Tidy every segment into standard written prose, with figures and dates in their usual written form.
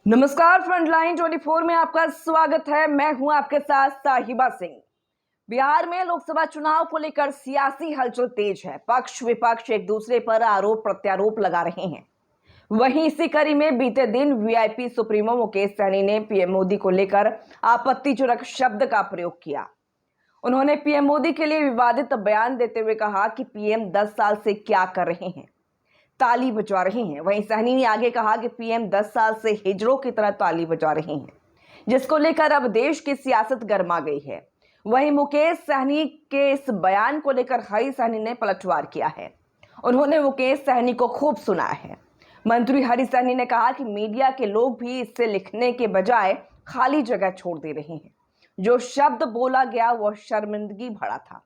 नमस्कार, फ्रंटलाइन 24 में आपका स्वागत है। मैं हूं आपके साथ साहिबा सिंह। बिहार में लोकसभा चुनाव को लेकर सियासी हलचल तेज है। पक्ष विपक्ष एक दूसरे पर आरोप प्रत्यारोप लगा रहे हैं। वहीं इसी कड़ी में बीते दिन वीआईपी सुप्रीमो मुकेश सहनी ने पीएम मोदी को लेकर आपत्तिजनक शब्द का प्रयोग किया। उन्होंने पीएम मोदी के लिए विवादित बयान देते हुए कहा कि पीएम 10 साल से क्या कर रहे हैं, ताली बजा रहे हैं। वहीं सहनी ने आगे कहा कि पीएम 10 साल से हिजड़ों की तरह ताली बजा रहे हैं, जिसको लेकर अब देश की सियासत गर्मा गई है। वहीं मुकेश सहनी के इस बयान को लेकर हरी सहनी ने पलटवार किया है। उन्होंने मुकेश सहनी को खूब सुनाया है। मंत्री हरी सहनी ने कहा कि मीडिया के लोग भी इससे लिखने के बजाय खाली जगह छोड़ दे रहे हैं। जो शब्द बोला गया वह शर्मिंदगी भरा था।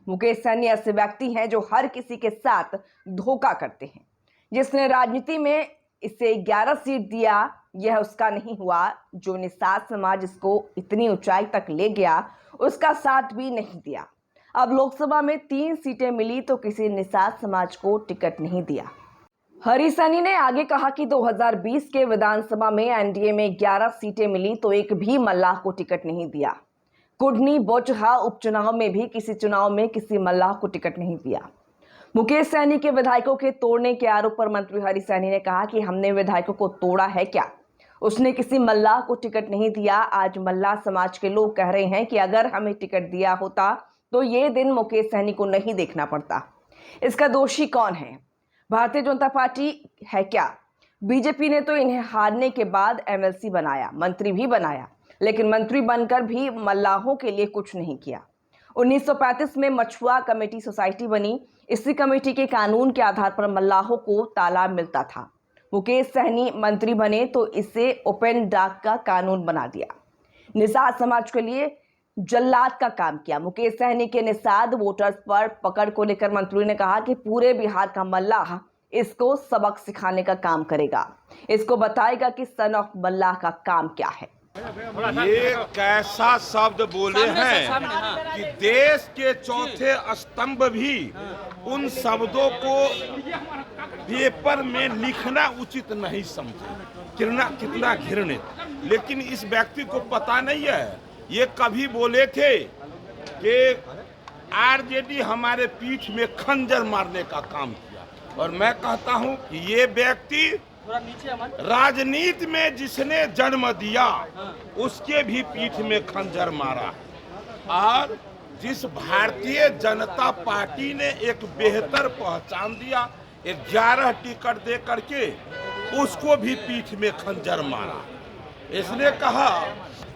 मुकेश सहनी ऐसे व्यक्ति हैं जो हर किसी के साथ धोखा करते हैं। जिसने राजनीति में इसे 11 सीट दिया, यह उसका नहीं हुआ। जो निषाद समाज इसको इतनी ऊंचाई तक ले गया, उसका साथ भी नहीं दिया। अब लोकसभा में 3 सीटें मिली तो किसी निषाद समाज को टिकट नहीं दिया। हरी सहनी ने आगे कहा कि 2020 के विधानसभा में एनडीए में 11 सीटें मिली तो एक भी मल्लाह को टिकट नहीं दिया। कुढ़नी बोचहा उपचुनाव में भी किसी चुनाव में किसी मल्लाह को टिकट नहीं दिया। मुकेश सहनी के विधायकों के तोड़ने के आरोप पर मंत्री हरी सहनी ने कहा कि हमने विधायकों को तोड़ा है क्या? उसने किसी मल्लाह को टिकट नहीं दिया। आज मल्लाह समाज के लोग कह रहे हैं कि अगर हमें टिकट दिया होता तो ये दिन मुकेश सहनी को नहीं देखना पड़ता। इसका दोषी कौन है? भारतीय जनता पार्टी है क्या? बीजेपी ने तो इन्हें हारने के बाद एमएलसी बनाया, मंत्री भी बनाया, लेकिन मंत्री बनकर भी मल्लाहों के लिए कुछ नहीं किया। 1935 में मछुआ कमेटी सोसाइटी बनी। इसी कमेटी के कानून के आधार पर मल्लाहों को तालाब मिलता था। मुकेश सहनी मंत्री बने तो इसे ओपन डाक का कानून बना दिया। निषाद समाज के लिए जल्लाद का काम किया। मुकेश सहनी के निषाद वोटर्स पर पकड़ को लेकर मंत्री ने कहा कि पूरे बिहार का मल्लाह इसको सबक सिखाने का काम करेगा। इसको बताएगा कि सन ऑफ मल्लाह का काम क्या है। ये कैसा शब्द बोले हैं कि देश के चौथे स्तंभ भी उन शब्दों को पेपर में लिखना उचित नहीं समझे। कितना घृणित। लेकिन इस व्यक्ति को पता नहीं है, ये कभी बोले थे कि आरजेडी हमारे पीठ में खंजर मारने का काम किया। और मैं कहता हूं कि ये व्यक्ति राजनीति में जिसने जन्म दिया उसके भी पीठ में खंजर मारा। और जिस भारतीय जनता पार्टी ने एक बेहतर पहचान दिया, 11 टिकट दे करके उसको भी पीठ में खंजर मारा। इसने कहा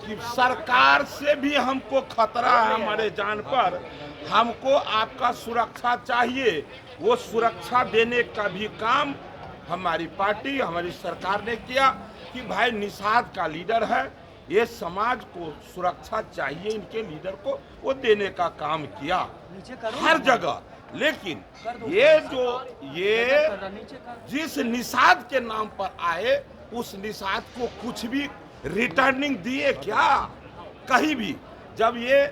कि सरकार से भी हमको खतरा है, हमारे जान पर, हमको आपका सुरक्षा चाहिए। वो सुरक्षा देने का भी काम हमारी पार्टी, हमारी सरकार ने किया कि भाई निषाद का लीडर है, ये समाज को सुरक्षा चाहिए, इनके लीडर को वो देने का काम किया हर जगह। लेकिन ये जिस निषाद के नाम पर आए, उस निषाद को कुछ भी रिटर्निंग दिए क्या? कहीं भी। जब ये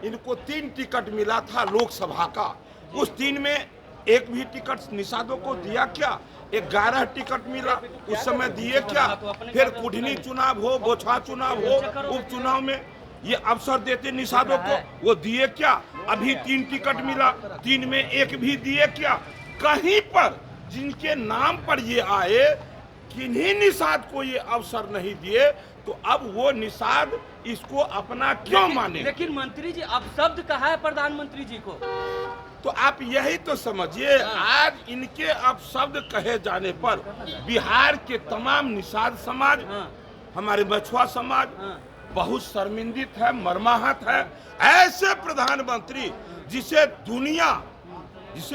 इनको 3 टिकट मिला था लोकसभा का, उस 3 में एक भी टिकट निषादों को दिया क्या? 11 टिकट मिला, उस समय दिए क्या? फिर कुढ़नी चुनाव हो, बोछा चुनाव हो, उपचुनाव में ये अवसर देते निषादों को, वो दिए क्या? अभी 3 टिकट मिला, 3 में एक भी दिए क्या? कहीं पर जिनके नाम पर ये आए, किन्हीं निषाद को ये अवसर नहीं दिए, तो अब वो निषाद इसको अपना क्यों माने? लेकिन मंत्री जी अब शब्द कहा है प्रधानमंत्री जी को, तो आप यही तो समझिए। आज इनके अब शब्द कहे जाने पर बिहार के तमाम निषाद समाज, हमारे मछुआ समाज बहुत शर्मिंदित है, मर्माहत है। ऐसे प्रधानमंत्री जिसे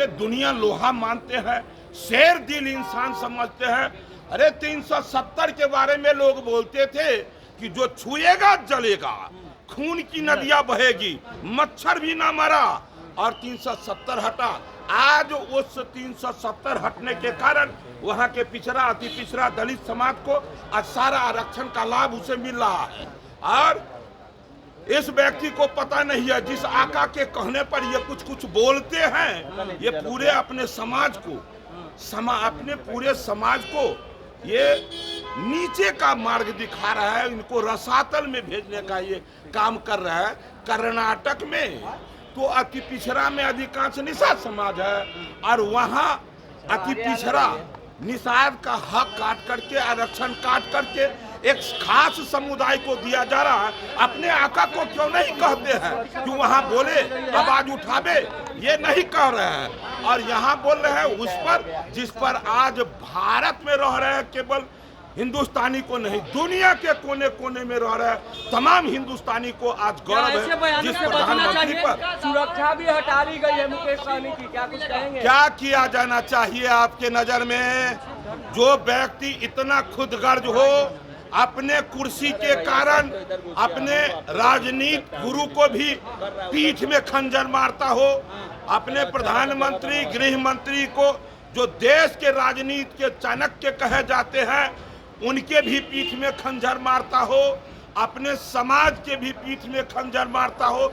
दुनिया लोहा मानते हैं, शेर दिल इंसान समझते हैं। अरे 370 के बारे में लोग बोलते थे कि जो छुएगा जलेगा, खून की नदियां बहेगी, मच्छर भी ना मरा, और 370 हटा। आज उस 370 हटने के कारण वहां के पिछड़ा, अति पिछड़ा दलित समाज को आज सारा आरक्षण का लाभ उसे मिल रहा है। और इस व्यक्ति को पता नहीं है, जिस आका के कहने पर ये कुछ बोलते हैं, ये पूरे अपने समाज को, अपने पूरे समाज को ये नीचे का मार्ग दिखा रहा है, इनको रसातल में भेजने का ये काम कर रहा है। कर्नाटक में तो अति पिछड़ा में अधिकांश निषाद समाज है और वहाँ अति पिछड़ा निषाद का हक काट करके, आरक्षण काट करके एक खास समुदाय को दिया जा रहा है। अपने आका को क्यों नहीं कहते हैं कि वहाँ बोले, आवाज उठावे? ये नहीं कह रहे हैं और यहाँ बोल रहे हैं उस पर जिस पर आज भारत में रह रहे हैं, केवल हिंदुस्तानी को नहीं, दुनिया के कोने कोने में रह रहे तमाम हिंदुस्तानी को आज गौरव है जिस प्रधानमंत्री पर। सुरक्षा भी हटा ली गई है मुकेश सहनी की, क्या कुछ कहेंगे? क्या किया जाना चाहिए आपके नजर में? जो व्यक्ति इतना खुदगर्ज हो, अपने कुर्सी के कारण अपने राजनीति गुरु को भी पीठ में खंजर मारता हो, अपने प्रधानमंत्री, गृह मंत्री को जो देश के राजनीति के चाणक्य कहे जाते हैं उनके भी पीठ में खंजर मारता हो, अपने समाज के भी पीठ में खंजर मारता हो।